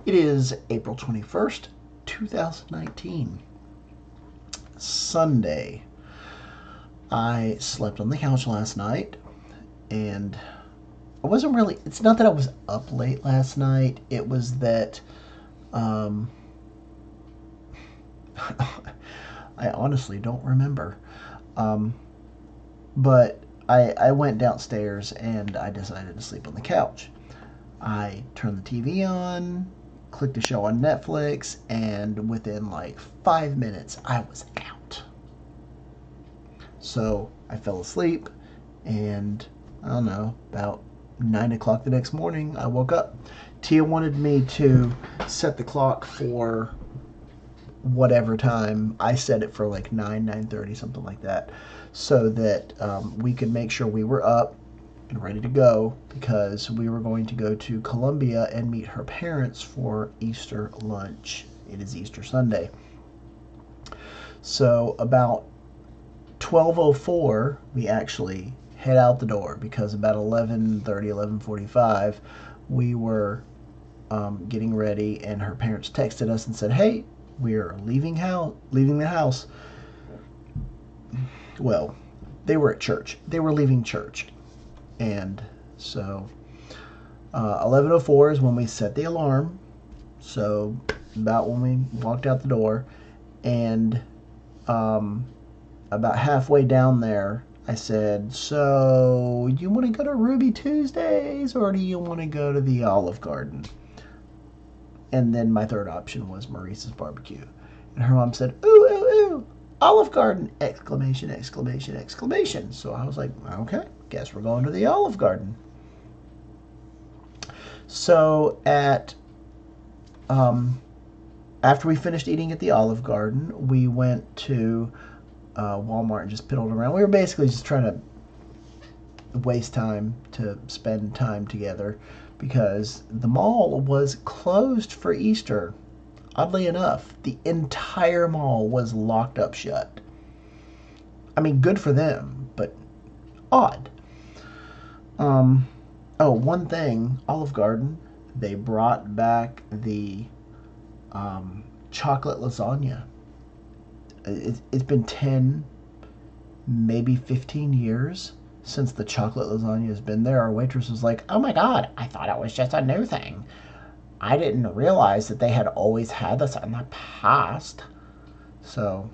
It is April 21st, 2019, Sunday. I slept on the couch last night, and I wasn't really. It's not that I was up late last night, it was that um, I honestly don't remember. Um, but I went downstairs and I decided to sleep on the couch. I turned the TV on, clicked a show on Netflix, and within like 5 minutes, I was out. So I fell asleep, and I don't know, about 9 o'clock the next morning, I woke up. Tia wanted me to set the clock for whatever time. I set it for like 9:30, something like that, so that we could make sure we were up and ready to go because we were going to go to Columbia and meet her parents for Easter lunch. It is Easter Sunday. So about 12:04, we actually head out the door because about 11:30, 11:45, we were getting ready, and her parents texted us and said, "Hey, we're leaving the house." Well, they were at church. They were leaving church, and so 11:04 is when we set the alarm. So about when we walked out the door, and um, about halfway down there, I said, "So you want to go to Ruby Tuesdays, or do you want to go to the Olive Garden?" And then my third option was Maurice's Barbecue. And her mom said, "Ooh, ooh, ooh, Olive Garden!" Exclamation, exclamation, exclamation. So I was like, okay, guess we're going to the Olive Garden. So um, after we finished eating at the Olive Garden, we went to Walmart and just piddled around. We were basically just trying to waste time to spend time together because the mall was closed for Easter. Oddly enough, the entire mall was locked up shut. I mean, good for them, but odd. Um, oh, one thing, Olive Garden, they brought back the chocolate lasagna. It's been 10, maybe 15 years since the chocolate lasagna has been there. Our waitress was like, "Oh my God, I thought it was just a new thing. I didn't realize that they had always had this in the past." So,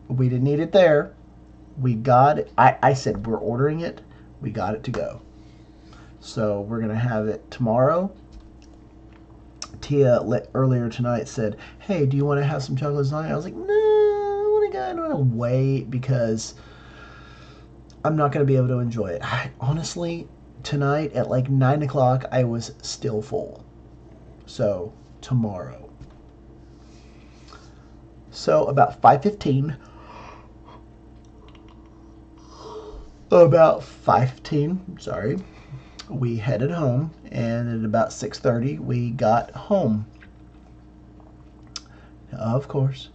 we didn't eat it there. We got it. I said, we're ordering it. We got it to go. So, we're going to have it tomorrow. Tia earlier tonight said, "Hey, do you want to have some chocolate lasagna?" I was like, "No, I want to wait because I'm not going to be able to enjoy it." Honestly, tonight at like 9 o'clock, I was still full. So, tomorrow. So, about 5:15, sorry, we headed home, and at about 6:30, we got home. Of course,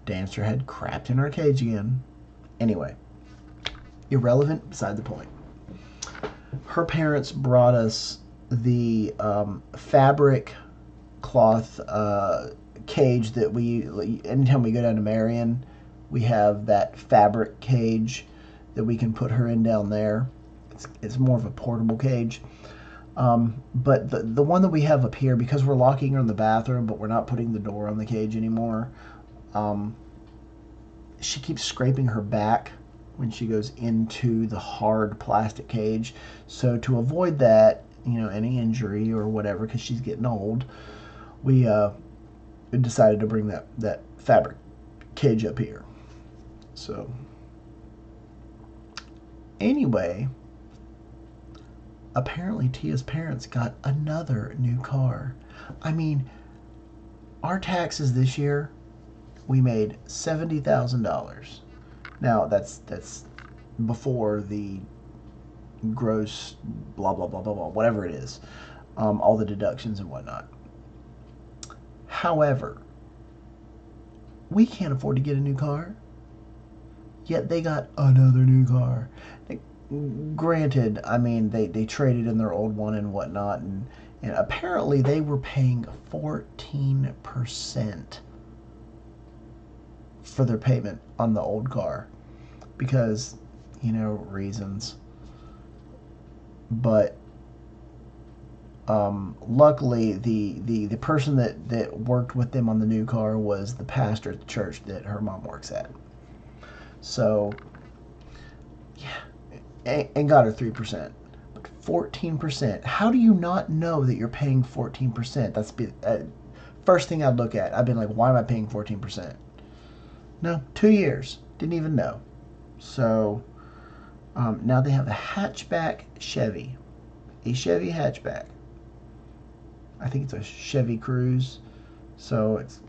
Dancer had crapped in our cage again. Anyway, irrelevant, beside the point. Her parents brought us the fabric cloth cage that anytime we go down to Marion, we have that fabric cage that we can put her in down there. It's more of a portable cage. But the one that we have up here, because we're locking her in the bathroom, but we're not putting the door on the cage anymore, she keeps scraping her back when she goes into the hard plastic cage. So to avoid that, any injury or whatever, because she's getting old, we decided to bring that fabric cage up here. So anyway, apparently Tia's parents got another new car. I mean, our taxes this year, we made $70,000. Now that's before the gross blah blah blah blah blah, whatever it is, all the deductions and whatnot. However, we can't afford to get a new car, yet they got another new car. granted, I mean, they traded in their old one and whatnot, and apparently they were paying 14% for their payment on the old car because, reasons. But luckily, the person that worked with them on the new car was the pastor at the church that her mom works at. So, yeah, and got her 3%. But 14%. How do you not know that you're paying 14%? That's first thing I'd look at. I've been like, why am I paying 14%? No, 2 years. Didn't even know. So now they have a hatchback Chevy. A Chevy hatchback. I think it's a Chevy Cruze. So it's